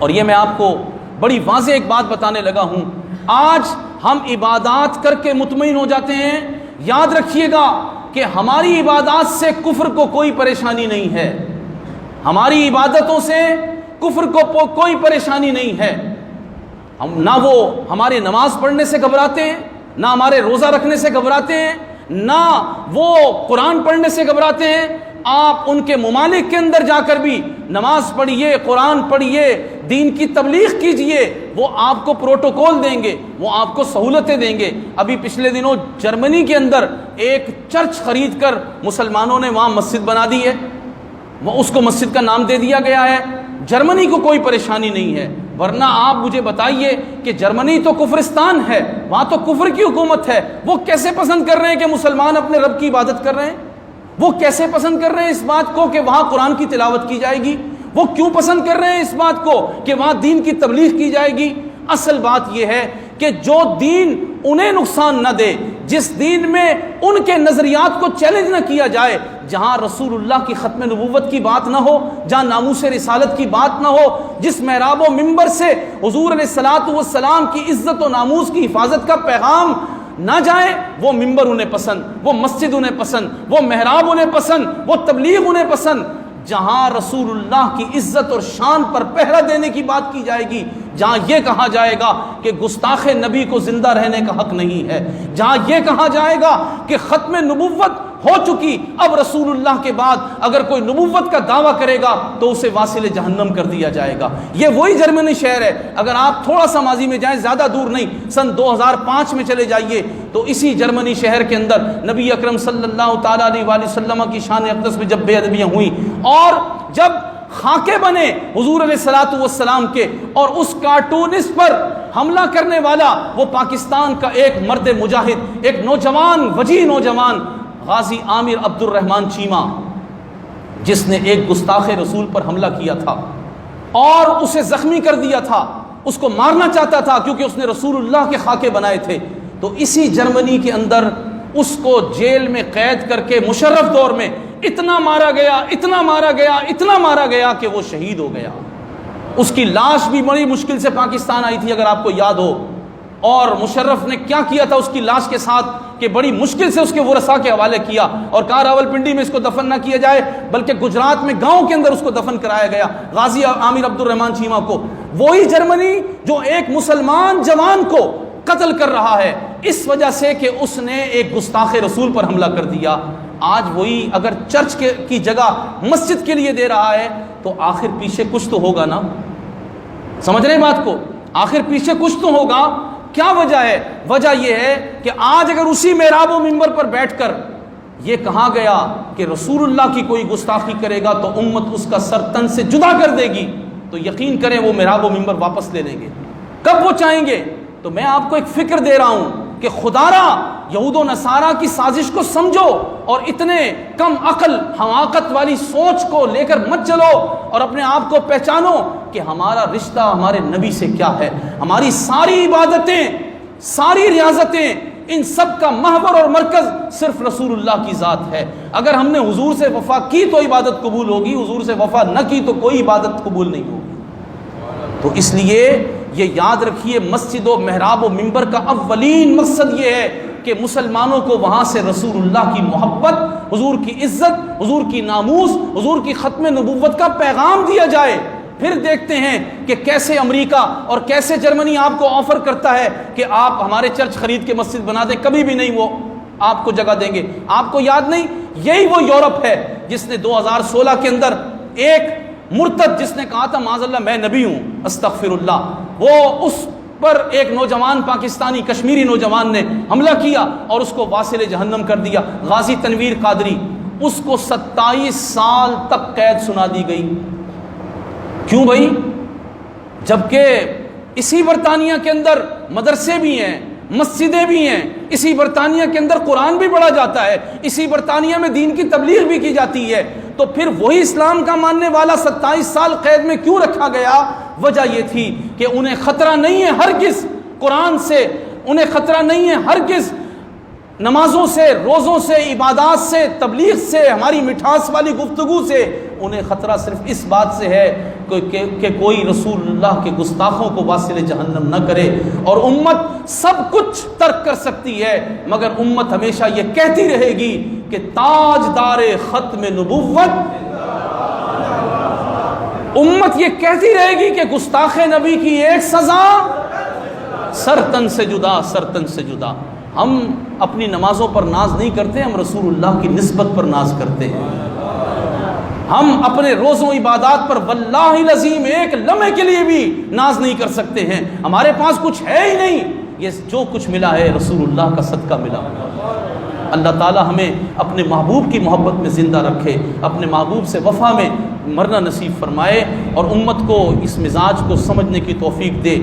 اور یہ میں آپ کو بڑی واضح ایک بات بتانے لگا ہوں، آج ہم عبادات کر کے مطمئن ہو جاتے ہیں، یاد رکھیے گا کہ ہماری عبادات سے کفر کو کوئی پریشانی نہیں ہے، ہماری عبادتوں سے کفر کو کوئی پریشانی نہیں ہے۔ ہم نہ وہ ہمارے نماز پڑھنے سے گھبراتے ہیں، نہ ہمارے روزہ رکھنے سے گھبراتے ہیں، نہ وہ قرآن پڑھنے سے گھبراتے ہیں۔ آپ ان کے ممالک کے اندر جا کر بھی نماز پڑھیے، قرآن پڑھیے، دین کی تبلیغ کیجئے، وہ آپ کو پروٹوکول دیں گے، وہ آپ کو سہولتیں دیں گے۔ ابھی پچھلے دنوں جرمنی کے اندر ایک چرچ خرید کر مسلمانوں نے وہاں مسجد بنا دی ہے، وہ اس کو مسجد کا نام دے دیا گیا ہے۔ جرمنی کو کوئی پریشانی نہیں ہے، ورنہ آپ مجھے بتائیے کہ جرمنی تو کفرستان ہے، وہاں تو کفر کی حکومت ہے، وہ کیسے پسند کر رہے ہیں کہ مسلمان اپنے رب کی عبادت کر رہے ہیں؟ وہ کیسے پسند کر رہے ہیں اس بات کو کہ وہاں قرآن کی تلاوت کی جائے گی؟ وہ کیوں پسند کر رہے ہیں اس بات کو کہ وہاں دین کی تبلیغ کی جائے گی؟ اصل بات یہ ہے کہ جو دین انہیں نقصان نہ دے، جس دین میں ان کے نظریات کو چیلنج نہ کیا جائے، جہاں رسول اللہ کی ختم نبوت کی بات نہ ہو، جہاں ناموس رسالت کی بات نہ ہو، جس محراب و منبر سے حضور علیہ الصلوۃ والسلام کی عزت و ناموس کی حفاظت کا پیغام نہ جائے، وہ منبر انہیں پسند، وہ مسجد انہیں پسند، وہ محراب انہیں پسند، وہ تبلیغ انہیں پسند۔ جہاں رسول اللہ کی عزت اور شان پر پہرہ دینے کی بات کی جائے گی، جہاں یہ کہا جائے گا کہ گستاخ نبی کو زندہ رہنے کا حق نہیں ہے، جہاں یہ کہا جائے گا کہ ختم نبوت ہو چکی، اب رسول اللہ کے بعد اگر کوئی نبوت کا دعویٰ کرے گا تو اسے واصل جہنم کر دیا جائے گا۔ یہ وہی جرمنی شہر ہے۔ اگر آپ تھوڑا سا ماضی میں جائیں، زیادہ دور نہیں، سن 2005 میں چلے جائیے تو اسی جرمنی شہر کے اندر نبی اکرم صلی اللہ تعالیٰ علیہ وآلہ وسلم کی شان اقدس میں جب بے ادبیاں ہوئیں اور جب خاکے بنے حضور علیہ الصلوۃ والسلام کے، اور اس کارٹونسٹ پر حملہ کرنے والا وہ پاکستان کا ایک مرد مجاہد، ایک نوجوان وجیح نوجوان غازی عامر عبد الرحمن چیمہ، جس نے ایک گستاخ رسول پر حملہ کیا تھا اور اسے زخمی کر دیا تھا، اس کو مارنا چاہتا تھا کیونکہ اس نے رسول اللہ کے خاکے بنائے تھے، تو اسی جرمنی کے اندر اس کو جیل میں قید کر کے مشرف دور میں اتنا مارا گیا، اتنا مارا گیا، اتنا مارا گیا کہ وہ شہید ہو گیا۔ اس کی لاش بھی بڑی مشکل سے پاکستان آئی تھی، اگر آپ کو یاد ہو، اور مشرف نے کیا کیا تھا اس کی لاش کے ساتھ کہ بڑی مشکل سے اس کے ورثاء کے حوالے کیا، اور کہا راولپنڈی میں اس کو دفن نہ کیا جائے بلکہ گجرات میں گاؤں کے اندر اس کو دفن کرایا گیا، غازی عامر عبد الرحمن چیمہ کو۔ وہی جرمنی جو ایک مسلمان جوان کو قتل کر رہا ہے اس وجہ سے کہ اس نے ایک گستاخ رسول پر حملہ کر دیا، آج وہی اگر چرچ کی جگہ مسجد کے لیے دے رہا ہے تو آخر پیچھے کچھ تو ہوگا نا؟ سمجھ رہے ہیں بات کو؟ آخر پیچھے کچھ تو ہوگا۔ کیا وجہ ہے؟ وجہ یہ ہے کہ آج اگر اسی محراب و منبر پر بیٹھ کر یہ کہا گیا کہ رسول اللہ کی کوئی گستاخی کرے گا تو امت اس کا سر تن سے جدا کر دے گی، تو یقین کریں وہ محراب و منبر واپس لے لیں گے۔ کب وہ چاہیں گے؟ تو میں آپ کو ایک فکر دے رہا ہوں کہ خدارا یہود و نصارہ کی سازش کو سمجھو اور اتنے کم عقل حماقت والی سوچ کو لے کر مت چلو، اور اپنے آپ کو پہچانو کہ ہمارا رشتہ ہمارے نبی سے کیا ہے۔ ہماری ساری عبادتیں، ساری ریاضتیں، ان سب کا محور اور مرکز صرف رسول اللہ کی ذات ہے۔ اگر ہم نے حضور سے وفا کی تو عبادت قبول ہوگی، حضور سے وفا نہ کی تو کوئی عبادت قبول نہیں ہوگی۔ تو اس لیے یہ یاد رکھیے، مسجد و محراب و منبر کا اولین مقصد یہ ہے کہ مسلمانوں کو وہاں سے رسول اللہ کی محبت، حضور کی عزت، حضور کی ناموس، حضور کی ختم نبوت کا پیغام دیا جائے۔ پھر دیکھتے ہیں کہ کیسے امریکہ اور کیسے جرمنی آپ کو آفر کرتا ہے کہ آپ ہمارے چرچ خرید کے مسجد بنا دیں، کبھی بھی نہیں وہ آپ کو جگہ دیں گے۔ آپ کو یاد نہیں، یہی وہ یورپ ہے جس نے 2016 کے اندر ایک مرتد جس نے کہا تھا معاذ اللہ میں نبی ہوں، استغفر اللہ، وہ اس پر ایک نوجوان پاکستانی کشمیری نوجوان نے حملہ کیا اور اس کو واصل جہنم کر دیا، غازی تنویر قادری، اس کو 27 سال تک قید سنا دی گئی۔ کیوں بھائی؟ جبکہ اسی برطانیہ کے اندر مدرسے بھی ہیں، مسجدیں بھی ہیں، اسی برطانیہ کے اندر قرآن بھی پڑھا جاتا ہے، اسی برطانیہ میں دین کی تبلیغ بھی کی جاتی ہے، تو پھر وہی اسلام کا ماننے والا 27 سال قید میں کیوں رکھا گیا؟ وجہ یہ تھی کہ انہیں خطرہ نہیں ہے ہرگز قرآن سے، انہیں خطرہ نہیں ہے ہرگز نمازوں سے، روزوں سے، عبادات سے، تبلیغ سے، ہماری مٹھاس والی گفتگو سے، انہیں خطرہ صرف اس بات سے ہے کہ کوئی رسول اللہ کے گستاخوں کو واصل جہنم نہ کرے، اور امت سب کچھ ترک کر سکتی ہے مگر امت ہمیشہ یہ کہتی رہے گی کہ تاجدار ختم نبوت، امت یہ کہتی رہے گی کہ گستاخ نبی کی ایک سزا سرتن سے جدا، سرتن سے جدا۔ ہم اپنی نمازوں پر ناز نہیں کرتے، ہم رسول اللہ کی نسبت پر ناز کرتے ہیں۔ ہم اپنے روزوں عبادات پر واللہ العظیم ایک لمحے کے لیے بھی ناز نہیں کر سکتے ہیں، ہمارے پاس کچھ ہے ہی نہیں، یہ جو کچھ ملا ہے رسول اللہ کا صدقہ ملا۔ اللہ تعالی ہمیں اپنے محبوب کی محبت میں زندہ رکھے، اپنے محبوب سے وفا میں مرنا نصیب فرمائے، اور امت کو اس مزاج کو سمجھنے کی توفیق دے۔